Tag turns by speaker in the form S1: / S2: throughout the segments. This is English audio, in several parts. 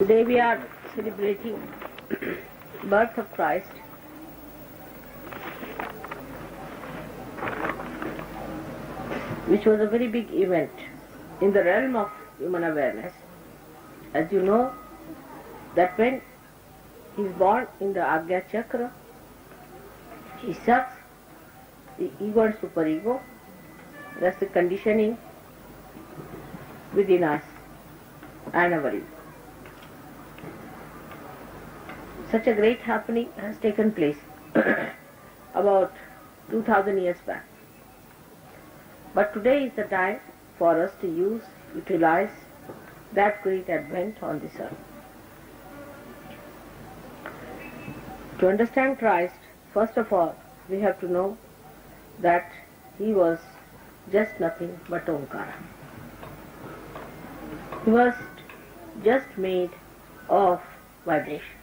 S1: Today we are celebrating birth of Christ. Which was a very big event in the realm of human awareness. As you know, that when he is born in the Agya Chakra, he sucks the ego and superego. That's the conditioning within us and our ego. Such a great happening has taken place about 2000 years back. But today is the time for us to utilize that great advent on this earth. To understand Christ, first of all, we have to know that he was just nothing but Omkara. He was just made of vibration.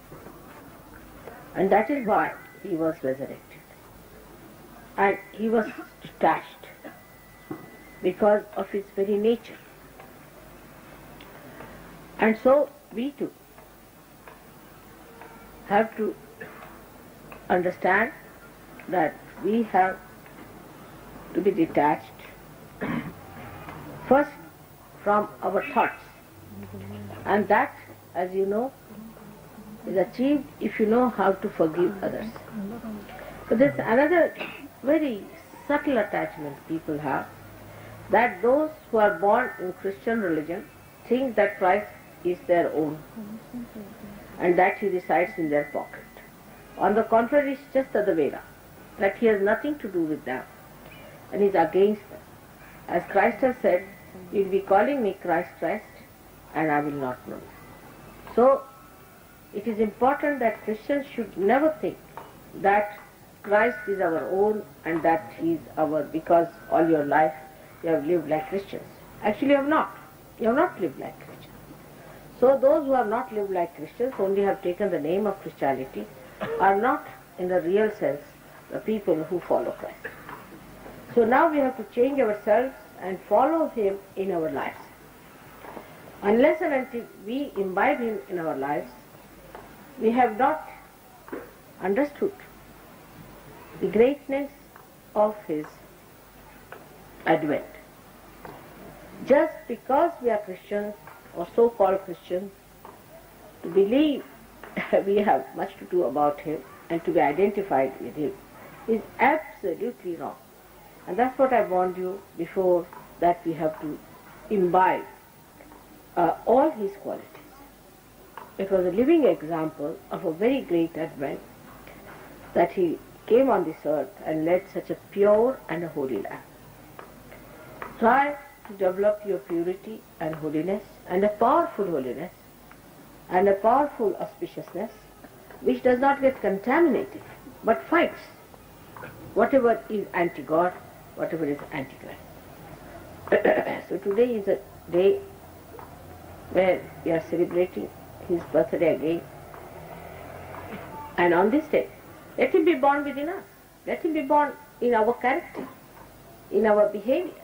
S1: And that is why he was resurrected. And he was detached because of his very nature. And so we too have to understand that we have to be detached first from our thoughts. And that, as you know, is achieved if you know how to forgive others. But there's another very subtle attachment people have, that those who are born in Christian religion think that Christ is their own and that he resides in their pocket. On the contrary, it's just the other way around, that he has nothing to do with them and is against them. As Christ has said, you will be calling me Christ, Christ, and I will not know you. So, it is important that Christians should never think that Christ is our own and that he is our, because all your life you have lived like Christians. Actually you have not. You have not lived like Christians. So those who have not lived like Christians, only have taken the name of Christianity, are not in the real sense the people who follow Christ. So now we have to change ourselves and follow him in our lives. Unless and until we imbibe him in our lives, we have not understood the greatness of his advent. Just because we are Christians or so-called Christians, to believe we have much to do about him and to be identified with him is absolutely wrong. And that's what I warned you before, that we have to imbibe all his qualities. It was a living example of a very great advent, that he came on this earth and led such a pure and a holy life. Try to develop your purity and holiness and a powerful holiness and a powerful auspiciousness which does not get contaminated but fights whatever is anti-God, whatever is anti-Christ. So today is a day where we are celebrating his birthday again, and on this day let him be born within us. Let him be born in our character, in our behavior,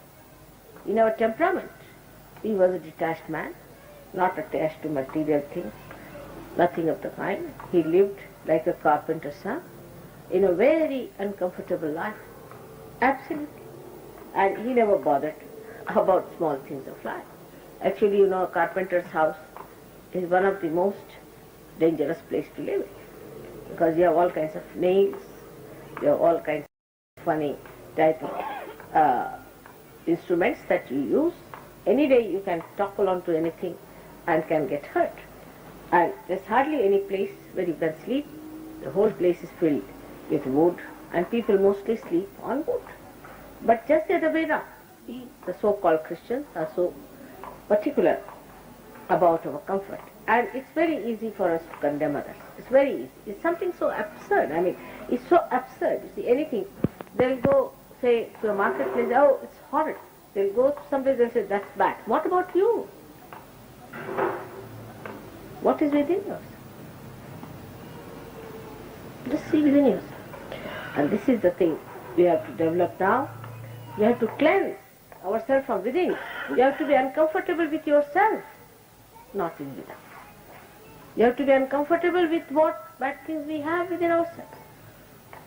S1: in our temperament. He was a detached man, not attached to material things, nothing of the kind. He lived like a carpenter's son in a very uncomfortable life, absolutely. And he never bothered about small things of life. Actually, you know, a carpenter's house is one of the most dangerous places to live in, because you have all kinds of nails, you have all kinds of funny type of instruments that you use. Any day you can topple onto anything and can get hurt. And there's hardly any place where you can sleep. The whole place is filled with wood, and people mostly sleep on wood. But just the other way around, we, the so-called Christians, are so particular about our comfort. And it's very easy for us to condemn others. It's very easy. It's something so absurd. I mean, it's so absurd. You see, anything, they'll go, say, to a marketplace, oh, it's horrid. They'll go to someplace, they'll say, that's bad. What about you? What is within yourself? Just see within yourself. And this is the thing we have to develop now. We have to cleanse ourselves from within. You have to be uncomfortable with yourself, not in without. You have to be uncomfortable with what bad things we have within ourselves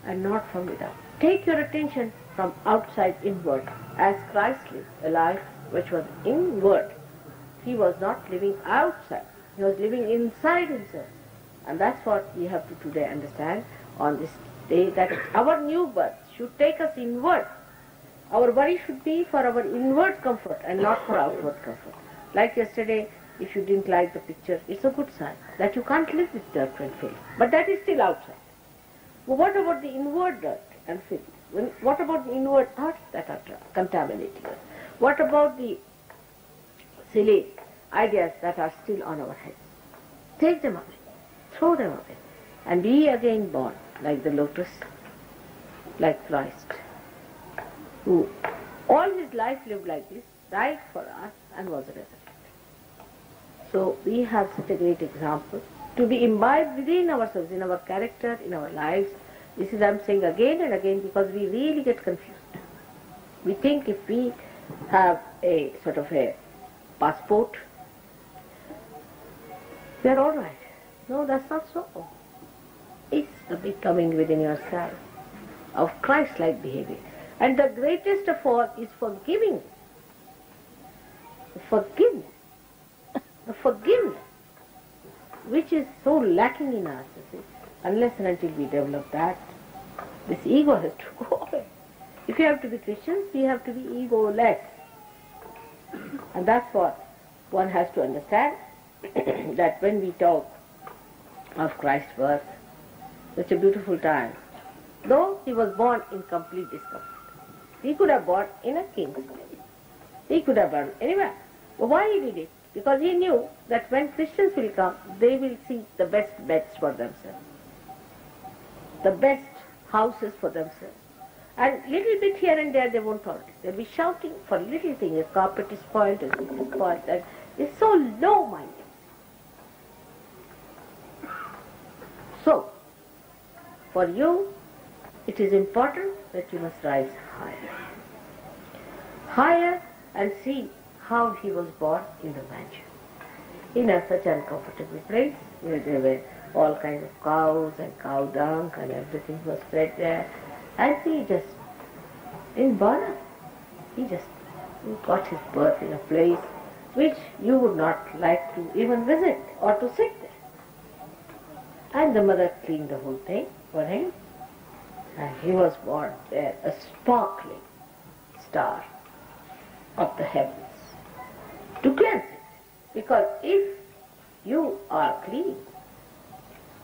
S1: and not from without. Take your attention from outside inward, as Christ lived a life which was inward. He was not living outside. He was living inside himself. And that's what we have to today understand on this day, that our new birth should take us inward. Our worry should be for our inward comfort and not for outward comfort. Like yesterday, if you didn't like the picture, it's a good sign that you can't live with dirt and filth. But that is still outside. But what about the inward dirt and filth? What about the inward thoughts that are contaminating us? What about the silly ideas that are still on our heads? Take them away. Throw them away. And be again born like the lotus, like Christ, who all his life lived like this, died for us and was resurrected. So we have such a great example to be imbibed within ourselves, in our character, in our lives. This is, I'm saying again and again, because we really get confused. We think if we have a sort of a passport, we are all right. No, that's not so. It's the becoming within yourself of Christ-like behavior. And the greatest of all is forgiving. Forgiveness. The forgiveness, which is so lacking in us, you see. Unless and until we develop that, this ego has to go away. If you have to be Christians, we have to be egoless. And that's what one has to understand, that when we talk of Christ's birth, such a beautiful time, though he was born in complete discomfort. He could have born in a king's place. He could have born anywhere. But why he did it? Because he knew that when Christians will come, they will seek the best beds for themselves, the best houses for themselves. And little bit here and there they won't tolerate. They'll be shouting for little things. A carpet is spoiled, a this is spoiled. And it's so low-minded. So, for you, it is important that you must rise higher. Higher, and see how he was born in the mansion. In such an uncomfortable place, where there were all kinds of cows and cow dung and everything was spread there. And he just, in Bana, he got his birth in a place which you would not like to even visit or to sit there. And the mother cleaned the whole thing for him. And he was born there, a sparkling star of the heavens, to cleanse it. Because if you are clean,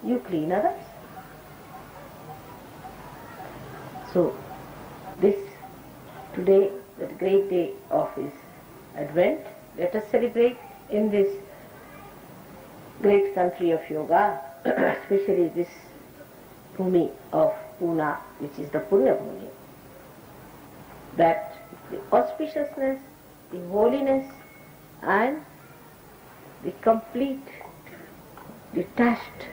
S1: you clean others. So, this today, the great day of his advent, let us celebrate in this great country of yoga, especially this Bhumi of Pune, which is the Punya Bhumi, that the auspiciousness, the holiness, and the complete detached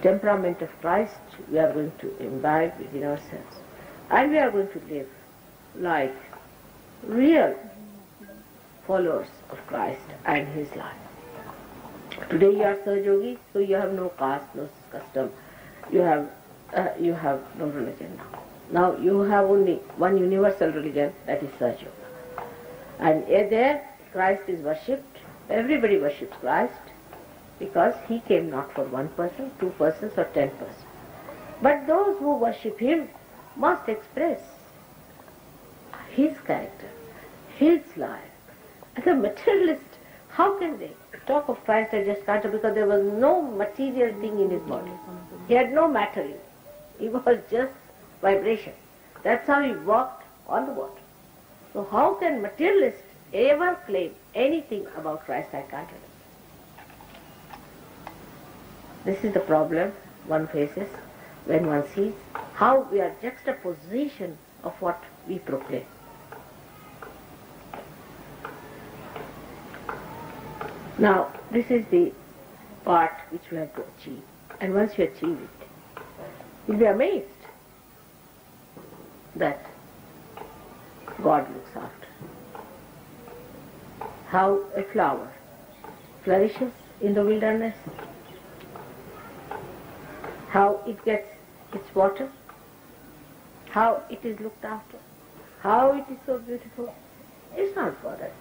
S1: temperament of Christ we are going to imbibe within ourselves. And we are going to live like real followers of Christ and his life. Today you are Sahajogi, so you have no caste, no custom. You have no religion now. Now you have only one universal religion, that is Sahaja. And there Christ is worshipped. Everybody worships Christ because he came not for one person, 2 persons or 10 persons. But those who worship him must express his character, his life. As a materialist, how can they talk of Christ as just character, because there was no material thing in his body. He had no matter in it. He was just vibration. That's how he walked on the water. So how can materialists ever claim anything about Christ I can't understand? This is the problem one faces when one sees how we are juxtaposition of what we proclaim. Now, this is the part which we have to achieve. And once you achieve it, you'll be amazed that God looks after. How a flower flourishes in the wilderness, how it gets its water, how it is looked after, how it is so beautiful. It's not for that.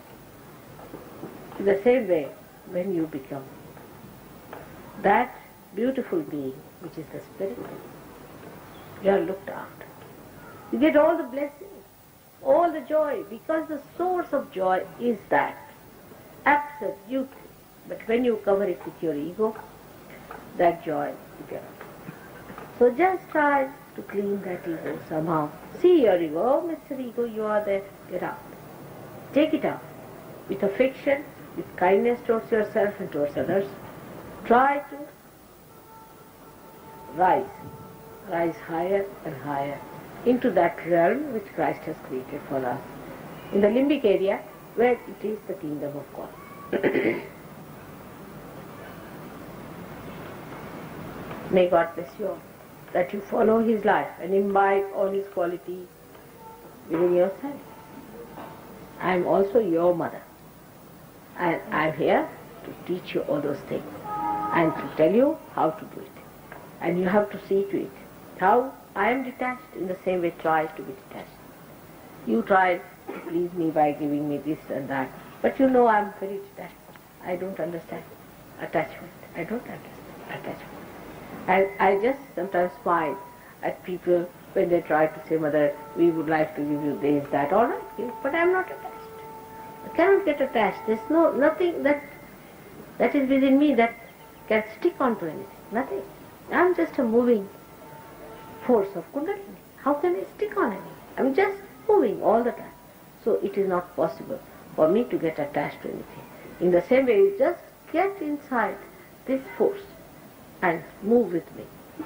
S1: In the same way, when you become that beautiful being, which is the spirit, you are looked after. You get all the blessings, all the joy, because the source of joy is that. Absolutely. But when you cover it with your ego, that joy you cannot. So just try to clean that ego somehow. See your ego, oh Mr. Ego, you are there, get out. Take it out. With affection, with kindness towards yourself and towards others. Try to rise higher and higher into that realm which Christ has created for us. In the limbic area, where it is the kingdom of God. May God bless you all, that you follow His life and imbibe all His qualities within yourself. I am also your mother, and I am here to teach you all those things and to tell you how to do it. And you have to see to it. How I am detached, in the same way try to be detached. You try to please me by giving me this and that, but you know I am very detached. I don't understand attachment. I don't understand attachment. And I just sometimes smile at people when they try to say, Mother, we would like to give you this, that, all right, give, but I am not attached. I cannot get attached. There's nothing that is within me that can stick onto anything. Nothing. I am just a moving force of Kundalini. How can I stick on anything? I am just moving all the time. So it is not possible for me to get attached to anything. In the same way, you just get inside this force and move with me.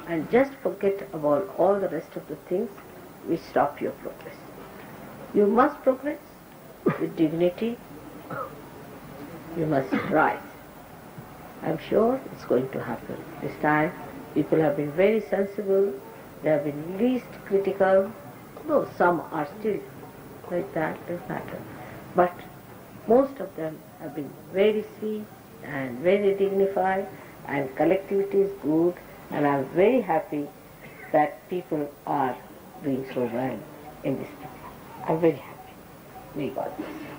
S1: And just forget about all the rest of the things which stop your progress. You must progress with dignity. You must rise. I'm sure it's going to happen. This time, people have been very sensible. They have been least critical. Though some are still like that, doesn't matter. But most of them have been very sweet and very dignified, and collectivity is good, and I'm very happy that people are doing so well in this program. I'm very happy. May God bless you.